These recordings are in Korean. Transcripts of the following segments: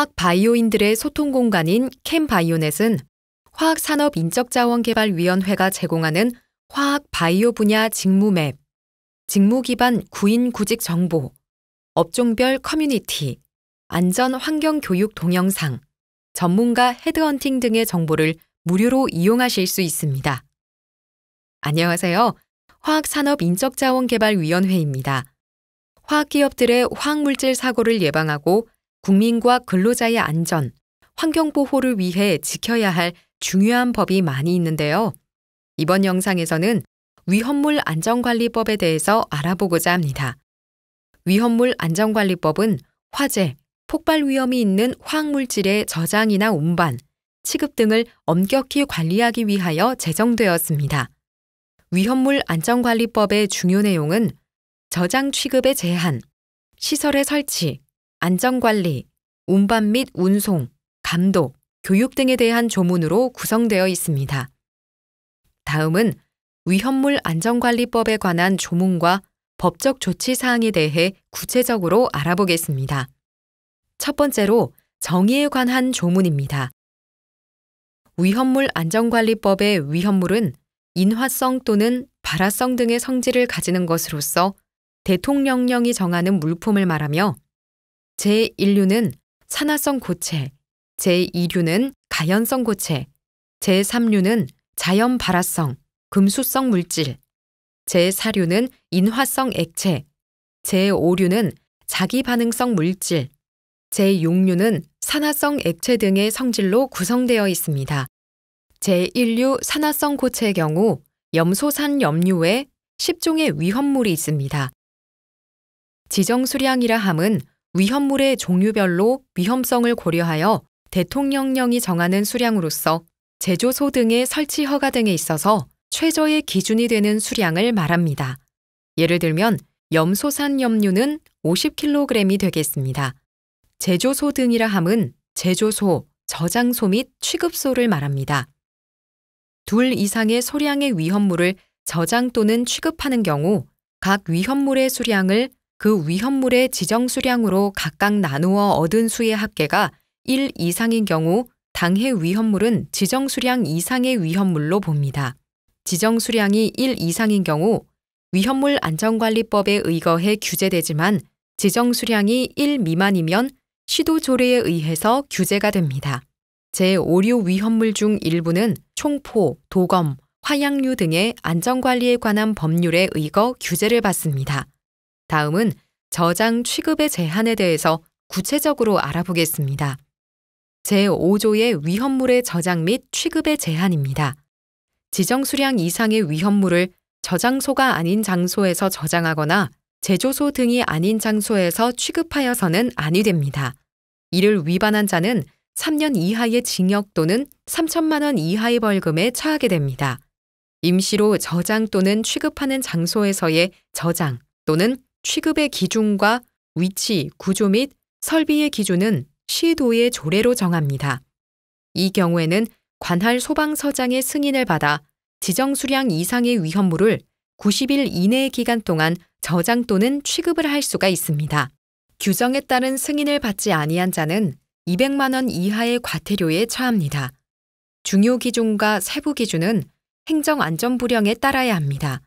화학 바이오인들의 소통 공간인 캠바이오넷은 화학산업인적자원개발위원회가 제공하는 화학 바이오 분야 직무맵, 직무 기반 구인 구직 정보, 업종별 커뮤니티, 안전 환경 교육 동영상, 전문가 헤드헌팅 등의 정보를 무료로 이용하실 수 있습니다. 안녕하세요. 화학산업인적자원개발위원회입니다. 화학기업들의 화학물질 사고를 예방하고 국민과 근로자의 안전, 환경보호를 위해 지켜야 할 중요한 법이 많이 있는데요. 이번 영상에서는 위험물 안전관리법에 대해서 알아보고자 합니다. 위험물 안전관리법은 화재, 폭발 위험이 있는 화학물질의 저장이나 운반, 취급 등을 엄격히 관리하기 위하여 제정되었습니다. 위험물 안전관리법의 중요 내용은 저장 취급의 제한, 시설의 설치, 안전관리, 운반 및 운송, 감독, 교육 등에 대한 조문으로 구성되어 있습니다. 다음은 위험물 안전관리법에 관한 조문과 법적 조치 사항에 대해 구체적으로 알아보겠습니다. 첫 번째로 정의에 관한 조문입니다. 위험물 안전관리법의 위험물은 인화성 또는 발화성 등의 성질을 가지는 것으로서 대통령령이 정하는 물품을 말하며 제1류는 산화성 고체, 제2류는 가연성 고체, 제3류는 자연 발화성, 금수성 물질, 제4류는 인화성 액체, 제5류는 자기반응성 물질, 제6류는 산화성 액체 등의 성질로 구성되어 있습니다. 제1류 산화성 고체의 경우 염소산 염류 외 10종의 위험물이 있습니다. 지정수량이라 함은 위험물의 종류별로 위험성을 고려하여 대통령령이 정하는 수량으로서 제조소 등의 설치 허가 등에 있어서 최저의 기준이 되는 수량을 말합니다. 예를 들면 염소산 염류는 50kg이 되겠습니다. 제조소 등이라 함은 제조소, 저장소 및 취급소를 말합니다. 둘 이상의 소량의 위험물을 저장 또는 취급하는 경우 각 위험물의 수량을 그 위험물의 지정 수량으로 각각 나누어 얻은 수의 합계가 1 이상인 경우 당해 위험물은 지정 수량 이상의 위험물로 봅니다. 지정 수량이 1 이상인 경우 위험물 안전관리법에 의거해 규제되지만 지정 수량이 1 미만이면 시도 조례에 의해서 규제가 됩니다. 제5류 위험물 중 일부는 총포, 도검, 화약류 등의 안전관리에 관한 법률에 의거 규제를 받습니다. 다음은 저장 취급의 제한에 대해서 구체적으로 알아보겠습니다. 제5조의 위험물의 저장 및 취급의 제한입니다. 지정 수량 이상의 위험물을 저장소가 아닌 장소에서 저장하거나 제조소 등이 아닌 장소에서 취급하여서는 아니 됩니다. 이를 위반한 자는 3년 이하의 징역 또는 3천만 원 이하의 벌금에 처하게 됩니다. 임시로 저장 또는 취급하는 장소에서의 저장 또는 취급의 기준과 위치, 구조 및 설비의 기준은 시도의 조례로 정합니다. 이 경우에는 관할 소방서장의 승인을 받아 지정 수량 이상의 위험물을 90일 이내의 기간 동안 저장 또는 취급을 할 수가 있습니다. 규정에 따른 승인을 받지 아니한 자는 200만 원 이하의 과태료에 처합니다. 중요 기준과 세부 기준은 행정안전부령에 따라야 합니다.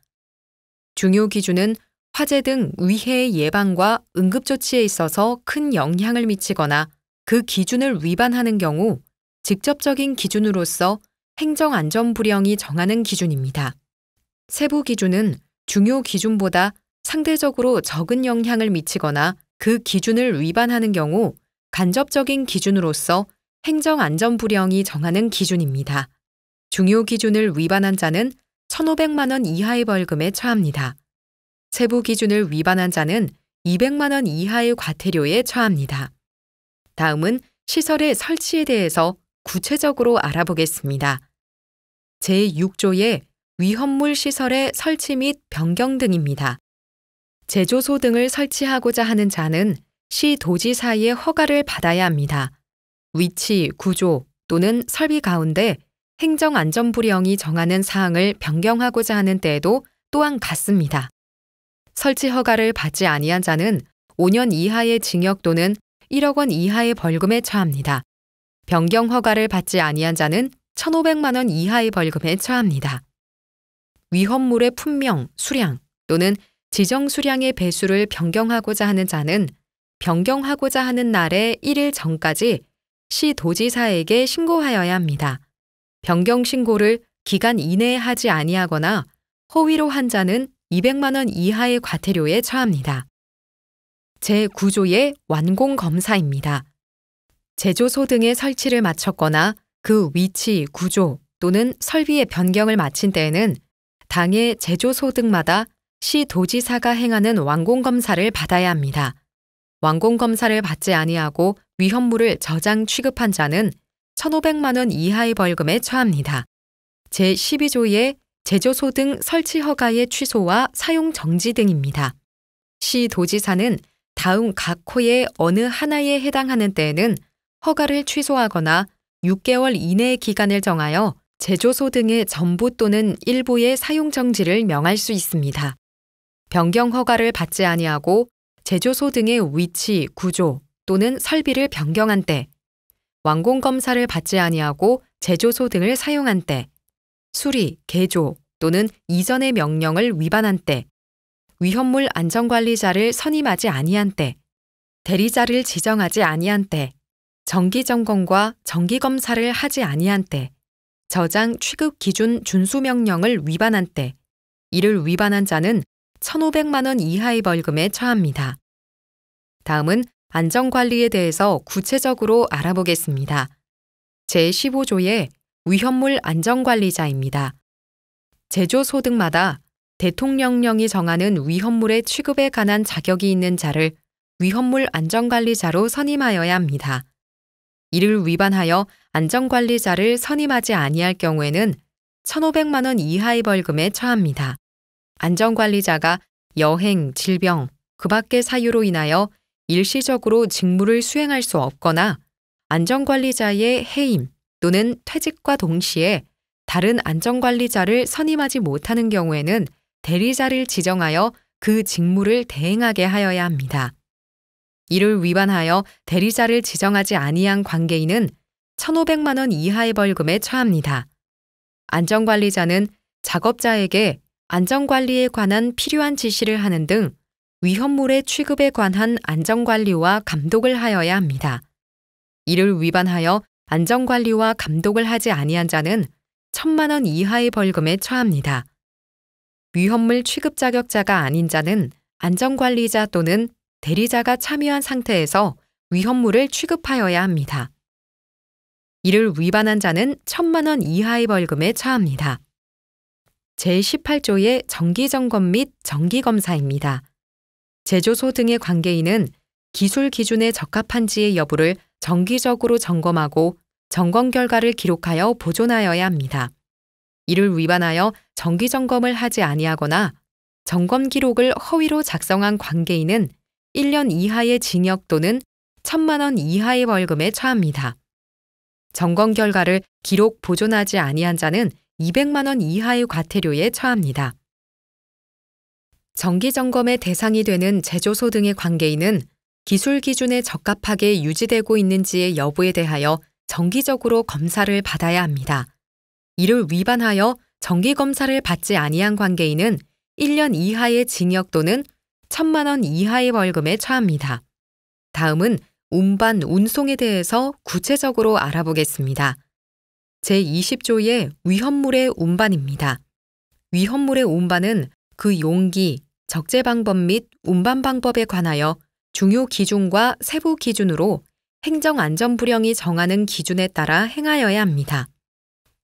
중요 기준은 화재 등 위해의 예방과 응급조치에 있어서 큰 영향을 미치거나 그 기준을 위반하는 경우 직접적인 기준으로서 행정안전부령이 정하는 기준입니다. 세부 기준은 중요 기준보다 상대적으로 적은 영향을 미치거나 그 기준을 위반하는 경우 간접적인 기준으로서 행정안전부령이 정하는 기준입니다. 중요 기준을 위반한 자는 1,500만 원 이하의 벌금에 처합니다. 세부 기준을 위반한 자는 200만 원 이하의 과태료에 처합니다. 다음은 시설의 설치에 대해서 구체적으로 알아보겠습니다. 제6조의 위험물 시설의 설치 및 변경 등입니다. 제조소 등을 설치하고자 하는 자는 시도지사의 허가를 받아야 합니다. 위치, 구조 또는 설비 가운데 행정안전부령이 정하는 사항을 변경하고자 하는 때에도 또한 같습니다. 설치 허가를 받지 아니한 자는 5년 이하의 징역 또는 1억 원 이하의 벌금에 처합니다. 변경 허가를 받지 아니한 자는 1,500만 원 이하의 벌금에 처합니다. 위험물의 품명, 수량 또는 지정 수량의 배수를 변경하고자 하는 자는 변경하고자 하는 날의 1일 전까지 시 도지사에게 신고하여야 합니다. 변경 신고를 기간 이내에 하지 아니하거나 허위로 한 자는 200만 원 이하의 과태료에 처합니다. 제9조의 완공검사입니다. 제조소 등의 설치를 마쳤거나 그 위치, 구조 또는 설비의 변경을 마친 때에는 당의 제조소 등마다 시 도지사가 행하는 완공검사를 받아야 합니다. 완공검사를 받지 아니하고 위험물을 저장 취급한 자는 1,500만 원 이하의 벌금에 처합니다. 제12조의 제조소 등 설치 허가의 취소와 사용 정지 등입니다. 시 도지사는 다음 각 호의 어느 하나에 해당하는 때에는 허가를 취소하거나 6개월 이내의 기간을 정하여 제조소 등의 전부 또는 일부의 사용 정지를 명할 수 있습니다. 변경 허가를 받지 아니하고 제조소 등의 위치, 구조 또는 설비를 변경한 때, 완공검사를 받지 아니하고 제조소 등을 사용한 때, 수리, 개조 또는 이전의 명령을 위반한 때, 위험물 안전관리자를 선임하지 아니한 때, 대리자를 지정하지 아니한 때, 정기점검과 정기검사를 하지 아니한 때, 저장 취급 기준 준수 명령을 위반한 때, 이를 위반한 자는 1,500만 원 이하의 벌금에 처합니다. 다음은 안전관리에 대해서 구체적으로 알아보겠습니다. 제15조의 위험물 안전관리자입니다. 제조소 등마다 대통령령이 정하는 위험물의 취급에 관한 자격이 있는 자를 위험물 안전관리자로 선임하여야 합니다. 이를 위반하여 안전관리자를 선임하지 아니할 경우에는 1,500만 원 이하의 벌금에 처합니다. 안전관리자가 여행, 질병, 그 밖의 사유로 인하여 일시적으로 직무를 수행할 수 없거나 안전관리자의 해임 또는 퇴직과 동시에 다른 안전관리자를 선임하지 못하는 경우에는 대리자를 지정하여 그 직무를 대행하게 하여야 합니다. 이를 위반하여 대리자를 지정하지 아니한 관계인은 1,500만 원 이하의 벌금에 처합니다. 안전관리자는 작업자에게 안전관리에 관한 필요한 지시를 하는 등 위험물의 취급에 관한 안전관리와 감독을 하여야 합니다. 이를 위반하여 안전관리와 감독을 하지 아니한 자는 1,000만 원 이하의 벌금에 처합니다. 위험물 취급 자격자가 아닌 자는 안전관리자 또는 대리자가 참여한 상태에서 위험물을 취급하여야 합니다. 이를 위반한 자는 1,000만 원 이하의 벌금에 처합니다. 제18조의 정기점검 및 정기검사입니다. 제조소 등의 관계인은 기술 기준에 적합한지의 여부를 정기적으로 점검하고 점검 결과를 기록하여 보존하여야 합니다. 이를 위반하여 정기점검을 하지 아니하거나 점검 기록을 허위로 작성한 관계인은 1년 이하의 징역 또는 1,000만 원 이하의 벌금에 처합니다. 점검 결과를 기록 보존하지 아니한 자는 200만 원 이하의 과태료에 처합니다. 정기점검의 대상이 되는 제조소 등의 관계인은 기술 기준에 적합하게 유지되고 있는지의 여부에 대하여 정기적으로 검사를 받아야 합니다. 이를 위반하여 정기검사를 받지 아니한 관계인은 1년 이하의 징역 또는 1,000만 원 이하의 벌금에 처합니다. 다음은 운반, 운송에 대해서 구체적으로 알아보겠습니다. 제20조의 위험물의 운반입니다. 위험물의 운반은 그 용기, 적재 방법 및 운반 방법에 관하여 중요 기준과 세부 기준으로 행정안전부령이 정하는 기준에 따라 행하여야 합니다.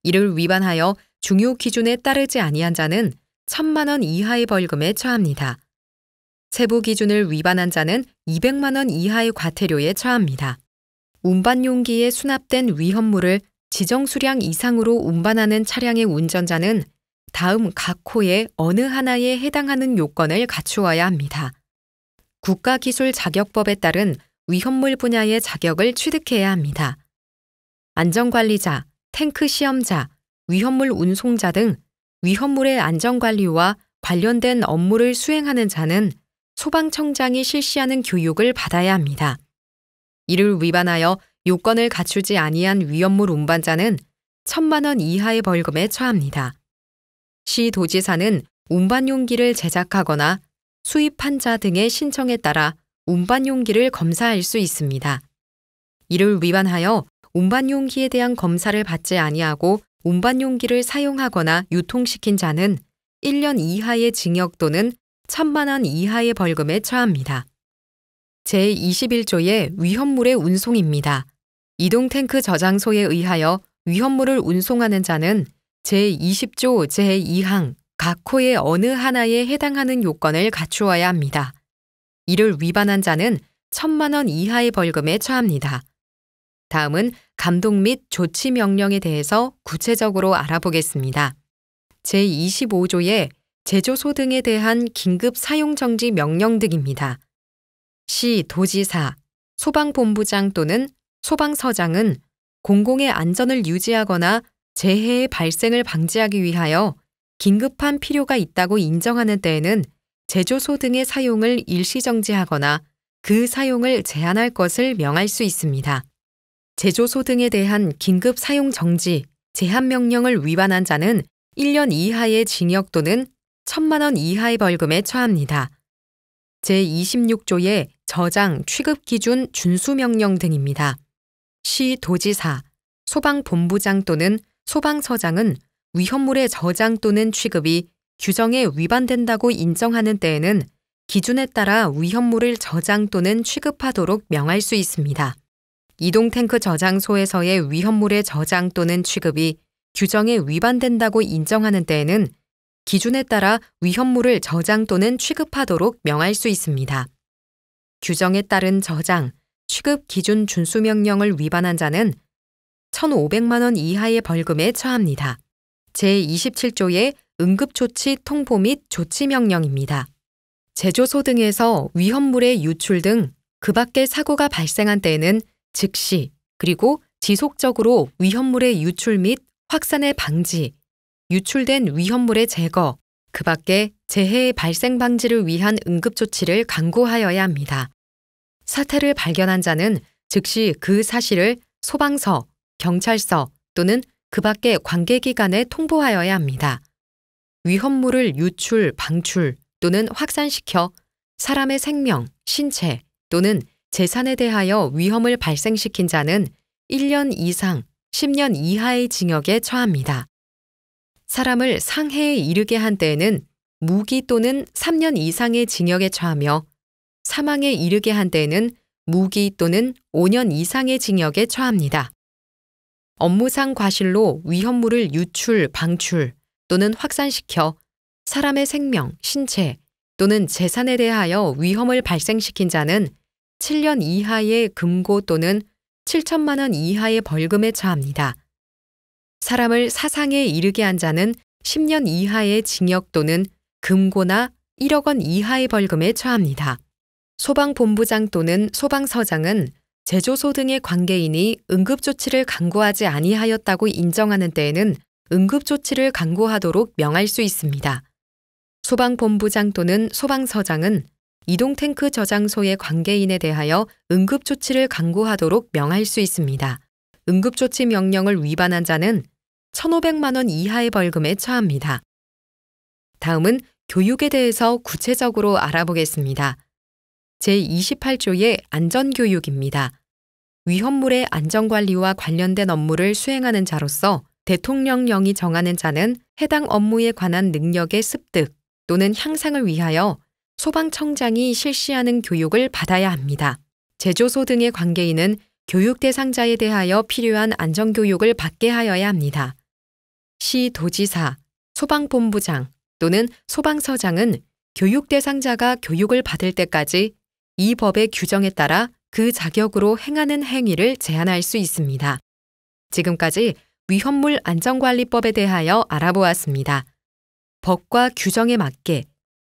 이를 위반하여 중요 기준에 따르지 아니한 자는 1,000만 원 이하의 벌금에 처합니다. 세부 기준을 위반한 자는 200만 원 이하의 과태료에 처합니다. 운반 용기에 수납된 위험물을 지정 수량 이상으로 운반하는 차량의 운전자는 다음 각 호의 어느 하나에 해당하는 요건을 갖추어야 합니다. 국가기술자격법에 따른 위험물 분야의 자격을 취득해야 합니다. 안전관리자, 탱크 시험자, 위험물 운송자 등 위험물의 안전관리와 관련된 업무를 수행하는 자는 소방청장이 실시하는 교육을 받아야 합니다. 이를 위반하여 요건을 갖추지 아니한 위험물 운반자는 1,000만 원 이하의 벌금에 처합니다. 시 도지사는 운반 용기를 제작하거나 수입한 자 등의 신청에 따라 운반 용기를 검사할 수 있습니다. 이를 위반하여 운반 용기에 대한 검사를 받지 아니하고 운반 용기를 사용하거나 유통시킨 자는 1년 이하의 징역 또는 1,000만 원 이하의 벌금에 처합니다. 제21조의 위험물의 운송입니다. 이동탱크 저장소에 의하여 위험물을 운송하는 자는 제20조 제2항 각 호의 어느 하나에 해당하는 요건을 갖추어야 합니다. 이를 위반한 자는 1,000만 원 이하의 벌금에 처합니다. 다음은 감독 및 조치 명령에 대해서 구체적으로 알아보겠습니다. 제25조의 제조소 등에 대한 긴급 사용 정지 명령 등입니다. 시 도지사, 소방본부장 또는 소방서장은 공공의 안전을 유지하거나 재해의 발생을 방지하기 위하여 긴급한 필요가 있다고 인정하는 때에는 제조소 등의 사용을 일시정지하거나 그 사용을 제한할 것을 명할 수 있습니다. 제조소 등에 대한 긴급 사용 정지, 제한 명령을 위반한 자는 1년 이하의 징역 또는 1,000만 원 이하의 벌금에 처합니다. 제26조의 저장, 취급 기준 준수 명령 등입니다. 시 도지사, 소방본부장 또는 소방서장은 위험물의 저장 또는 취급이 규정에 위반된다고 인정하는 때에는 기준에 따라 위험물을 저장 또는 취급하도록 명할 수 있습니다. 이동탱크 저장소에서의 위험물의 저장 또는 취급이 규정에 위반된다고 인정하는 때에는 기준에 따라 위험물을 저장 또는 취급하도록 명할 수 있습니다. 규정에 따른 저장, 취급 기준 준수 명령을 위반한 자는 1,500만 원 이하의 벌금에 처합니다. 제27조의 응급조치 통보 및 조치 명령입니다. 제조소 등에서 위험물의 유출 등 그 밖의 사고가 발생한 때에는 즉시 그리고 지속적으로 위험물의 유출 및 확산의 방지, 유출된 위험물의 제거, 그 밖에 재해의 발생 방지를 위한 응급조치를 강구하여야 합니다. 사태를 발견한 자는 즉시 그 사실을 소방서, 경찰서 또는 그 밖의 관계기관에 통보하여야 합니다. 위험물을 유출, 방출 또는 확산시켜 사람의 생명, 신체 또는 재산에 대하여 위험을 발생시킨 자는 1년 이상 10년 이하의 징역에 처합니다. 사람을 상해에 이르게 한 때에는 무기 또는 3년 이상의 징역에 처하며 사망에 이르게 한 때에는 무기 또는 5년 이상의 징역에 처합니다. 업무상 과실로 위험물을 유출, 방출 또는 확산시켜 사람의 생명, 신체 또는 재산에 대하여 위험을 발생시킨 자는 7년 이하의 금고 또는 7천만 원 이하의 벌금에 처합니다. 사람을 사상에 이르게 한 자는 10년 이하의 징역 또는 금고나 1억 원 이하의 벌금에 처합니다. 소방본부장 또는 소방서장은 제조소 등의 관계인이 응급조치를 강구하지 아니하였다고 인정하는 때에는 응급조치를 강구하도록 명할 수 있습니다. 소방본부장 또는 소방서장은 이동탱크 저장소의 관계인에 대하여 응급조치를 강구하도록 명할 수 있습니다. 응급조치 명령을 위반한 자는 1,500만 원 이하의 벌금에 처합니다. 다음은 교육에 대해서 구체적으로 알아보겠습니다. 제28조의 안전교육입니다. 위험물의 안전관리와 관련된 업무를 수행하는 자로서 대통령령이 정하는 자는 해당 업무에 관한 능력의 습득 또는 향상을 위하여 소방청장이 실시하는 교육을 받아야 합니다. 제조소 등의 관계인은 교육 대상자에 대하여 필요한 안전교육을 받게 하여야 합니다. 시 도지사, 소방본부장 또는 소방서장은 교육 대상자가 교육을 받을 때까지 이 법의 규정에 따라 그 자격으로 행하는 행위를 제한할 수 있습니다. 지금까지 위험물 안전관리법에 대하여 알아보았습니다. 법과 규정에 맞게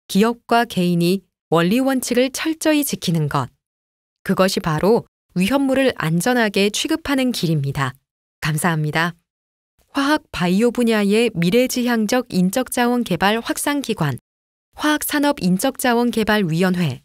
기업과 개인이 원리 원칙을 철저히 지키는 것. 그것이 바로 위험물을 안전하게 취급하는 길입니다. 감사합니다. 화학 바이오 분야의 미래지향적 인적자원 개발 확산기관, 화학산업 인적자원 개발위원회